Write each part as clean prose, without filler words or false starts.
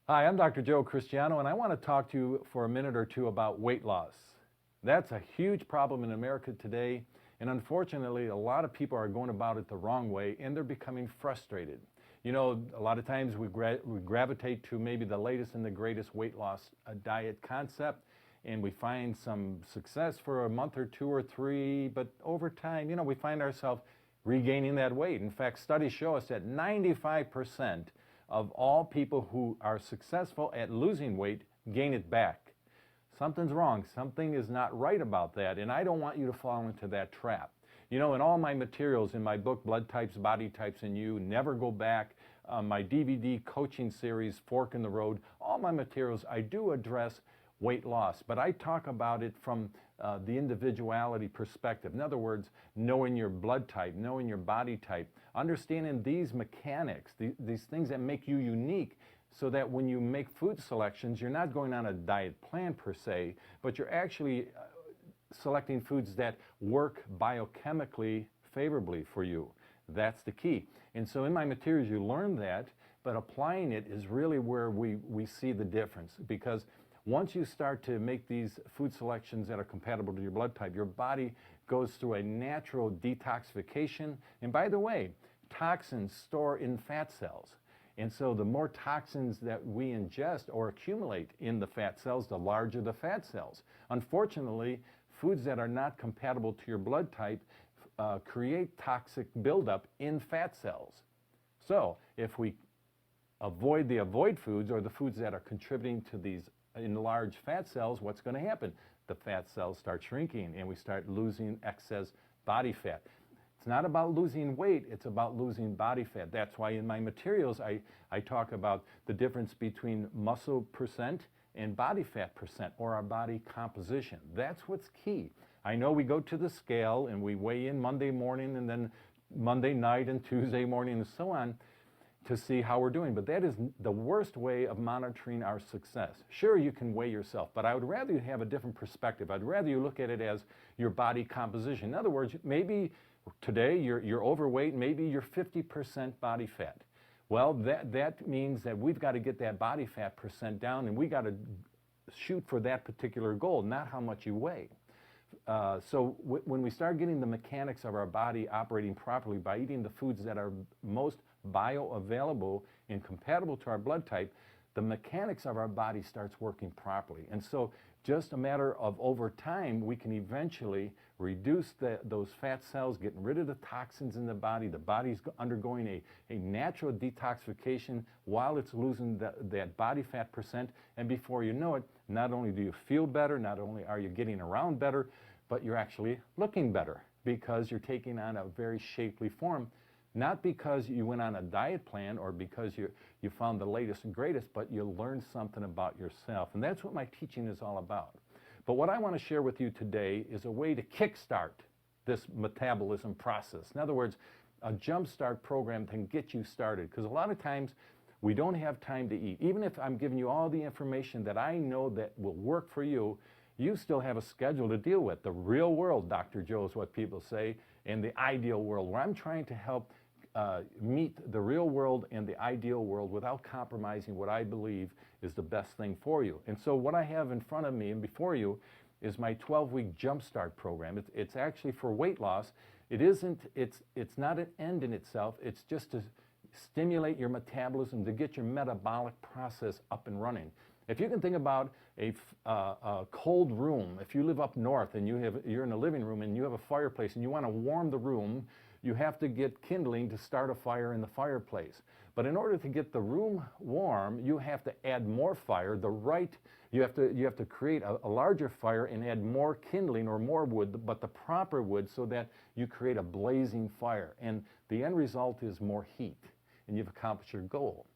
Hi, I'm Dr. Joe Christiano, and I want to talk to you for a minute or two about weight loss. That's a huge problem in America today, and unfortunately, a lot of people are going about it the wrong way, and they're becoming frustrated. You know, a lot of times we gravitate to maybe the latest and the greatest weight loss diet concept, and we find some success for a month or two or three, but over time, we find ourselves regaining that weight. In fact, studies show us that 95% of all people who are successful at losing weight gain it back. Something's wrong. Something is not right about that, and I don't want you to fall into that trap. You know, in all my materials in my book, Blood Types, Body Types, and You, Never Go Back, my DVD coaching series, Fork in the Road, all my materials, I do address weight loss, but I talk about it from the individuality perspective. In other words, knowing your blood type, knowing your body type, understanding these mechanics, these things that make you unique, so that when you make food selections, you're not going on a diet plan per se, but you're actually selecting foods that work biochemically favorably for you. That's the key. And so in my materials, you learn that, but applying it is really where we see the difference, because once you start to make these food selections that are compatible to your blood type, your body goes through a natural detoxification. And by the way, toxins store in fat cells. And so the more toxins that we ingest or accumulate in the fat cells, the larger the fat cells. Unfortunately, foods that are not compatible to your blood type create toxic buildup in fat cells. So if we avoid the avoid foods, or the foods that are contributing to these enlarged fat cells, what's going to happen? The fat cells start shrinking and we start losing excess body fat. It's not about losing weight, it's about losing body fat. That's why in my materials I talk about the difference between muscle percent and body fat percent, or our body composition. That's what's key. I know we go to the scale and we weigh in Monday morning and then Monday night and Tuesday morning and so on, to see how we're doing, but that is the worst way of monitoring our success. Sure, you can weigh yourself, but I would rather you have a different perspective. I'd rather you look at it as your body composition. In other words, maybe today you're overweight, maybe you're 50% body fat. Well, that means that we've got to get that body fat percent down, and we got to shoot for that particular goal, not how much you weigh. So when we start getting the mechanics of our body operating properly by eating the foods that are most bioavailable and compatible to our blood type, the mechanics of our body starts working properly. And so just a matter of over time, we can eventually reduce those fat cells, getting rid of the toxins in the body. The body's undergoing a natural detoxification while it's losing that body fat percent. And before you know it, not only do you feel better, not only are you getting around better, but you're actually looking better, because you're taking on a very shapely form. Not because you went on a diet plan or because you found the latest and greatest, but you learned something about yourself. And that's what my teaching is all about. But what I want to share with you today is a way to kickstart this metabolism process. In other words, a jumpstart program can get you started, because a lot of times we don't have time to eat. Even if I'm giving you all the information that I know that will work for you, you still have a schedule to deal with. The real world, Dr. Joe, is what people say, and the ideal world, where I'm trying to help meet the real world and the ideal world without compromising what I believe is the best thing for you. And so what I have in front of me and before you is my 12-week Jumpstart program. It's actually for weight loss. It's not an end in itself. It's just to stimulate your metabolism, to get your metabolic process up and running. If you can think about a cold room, if you live up north and you're in a living room and you have a fireplace and you want to warm the room, you have to get kindling to start a fire in the fireplace. But in order to get the room warm, you have to add more fire. You have to create a larger fire and add more kindling or more wood, but the proper wood, so that you create a blazing fire. And the end result is more heat, and you've accomplished your goal.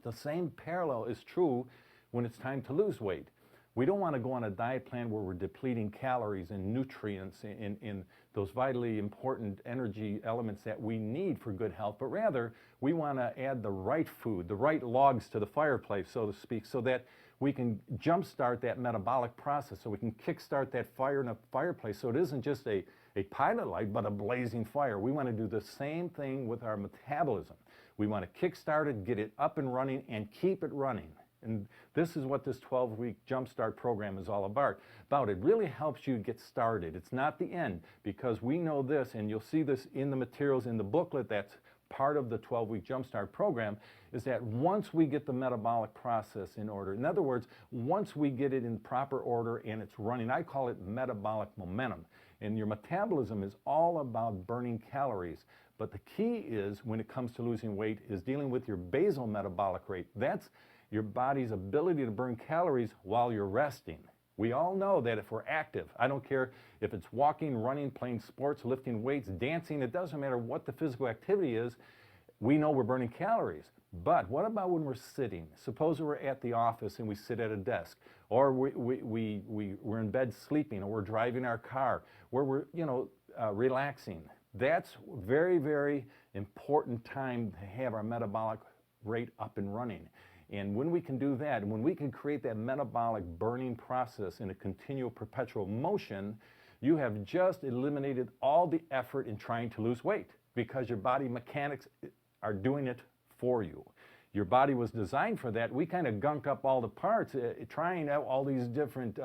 The same parallel is true when it's time to lose weight. We don't want to go on a diet plan where we're depleting calories and nutrients in those vitally important energy elements that we need for good health, but rather we want to add the right food, the right logs to the fireplace, so to speak, so that we can jumpstart that metabolic process, so we can kickstart that fire in a fireplace, so it isn't just a pilot light, but a blazing fire. We want to do the same thing with our metabolism. We want to kickstart it, get it up and running, and keep it running. And this is what this 12-week Jumpstart program is all about. It really helps you get started. It's not the end, because we know this, and you'll see this in the materials in the booklet that's part of the 12-week Jumpstart program, is that once we get the metabolic process in order, in other words, once we get it in proper order and it's running, I call it metabolic momentum. And your metabolism is all about burning calories. But the key is, when it comes to losing weight, is dealing with your basal metabolic rate. That's your body's ability to burn calories while you're resting. We all know that if we're active, I don't care if it's walking, running, playing sports, lifting weights, dancing, it doesn't matter what the physical activity is, we know we're burning calories. But what about when we're sitting? Suppose we're at the office and we sit at a desk, or we're in bed sleeping, or we're driving our car, where we're relaxing. That's very, very important time to have our metabolic rate up and running. And when we can do that, and when we can create that metabolic burning process in a continual perpetual motion, you have just eliminated all the effort in trying to lose weight, because your body mechanics are doing it for you. Your body was designed for that. We kind of gunked up all the parts, trying out all these different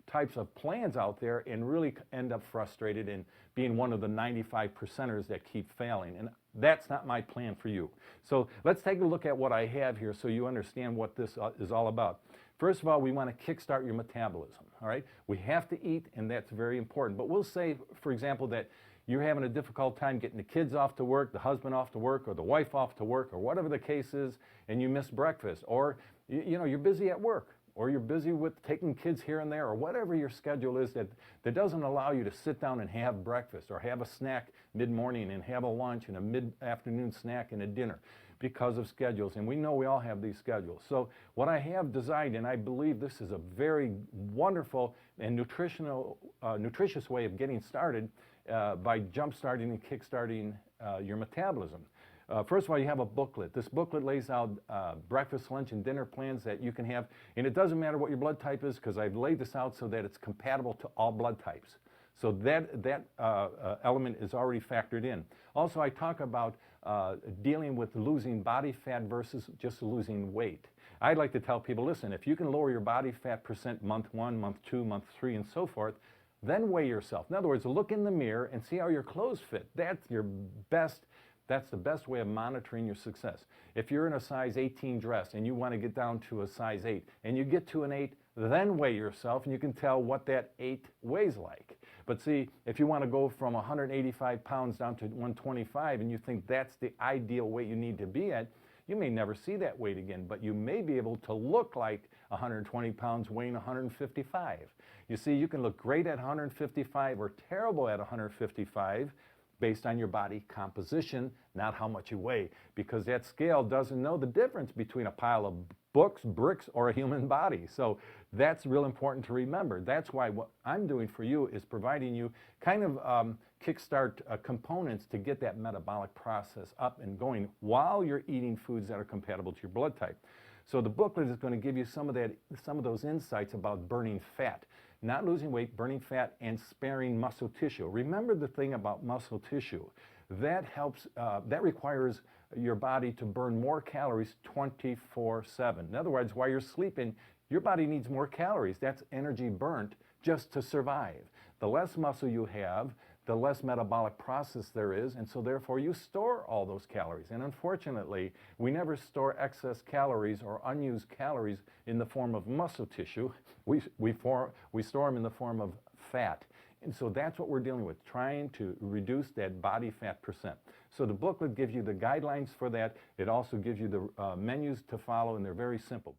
types of plans out there, and really end up frustrated and being one of the 95%ers that keep failing. And that's not my plan for you. So let's take a look at what I have here so you understand what this is all about. First of all, we want to kickstart your metabolism, all right? We have to eat, and that's very important. But we'll say, for example, that you're having a difficult time getting the kids off to work, the husband off to work, or the wife off to work, or whatever the case is, and you miss breakfast, or you're busy at work, or you're busy with taking kids here and there, or whatever your schedule is that doesn't allow you to sit down and have breakfast, or have a snack mid-morning and have a lunch and a mid-afternoon snack and a dinner, because of schedules. And we know we all have these schedules. So what I have designed, and I believe this is a very wonderful and nutritious way of getting started by jump-starting and kick-starting your metabolism. First of all, you have a booklet. This booklet lays out breakfast, lunch, and dinner plans that you can have. And it doesn't matter what your blood type is, because I've laid this out so that it's compatible to all blood types. So that element is already factored in. Also, I talk about dealing with losing body fat versus just losing weight. I'd like to tell people, listen, if you can lower your body fat percent month 1, month 2, month 3, and so forth, then weigh yourself. In other words, look in the mirror and see how your clothes fit. That's the best way of monitoring your success. If you're in a size 18 dress and you want to get down to a size 8, and you get to an 8, then weigh yourself, and you can tell what that 8 weighs like. But see, if you want to go from 185 pounds down to 125, and you think that's the ideal weight you need to be at, you may never see that weight again, but you may be able to look like 120 pounds weighing 155. You see, you can look great at 155 or terrible at 155 based on your body composition, not how much you weigh, because that scale doesn't know the difference between a pile of books, bricks, or a human body. So that's real important to remember. That's why what I'm doing for you is providing you kind of kickstart components to get that metabolic process up and going while you're eating foods that are compatible to your blood type. So the booklet is going to give you some of those insights about burning fat, not losing weight, burning fat, and sparing muscle tissue. Remember the thing about muscle tissue. That requires your body to burn more calories 24/7. In other words, while you're sleeping, your body needs more calories. That's energy burnt just to survive. The less muscle you have, the less metabolic process there is, and so therefore you store all those calories. And unfortunately, we never store excess calories or unused calories in the form of muscle tissue. We store them in the form of fat. And so that's what we're dealing with, trying to reduce that body fat percent. So the booklet gives you the guidelines for that. It also gives you the menus to follow, and they're very simple.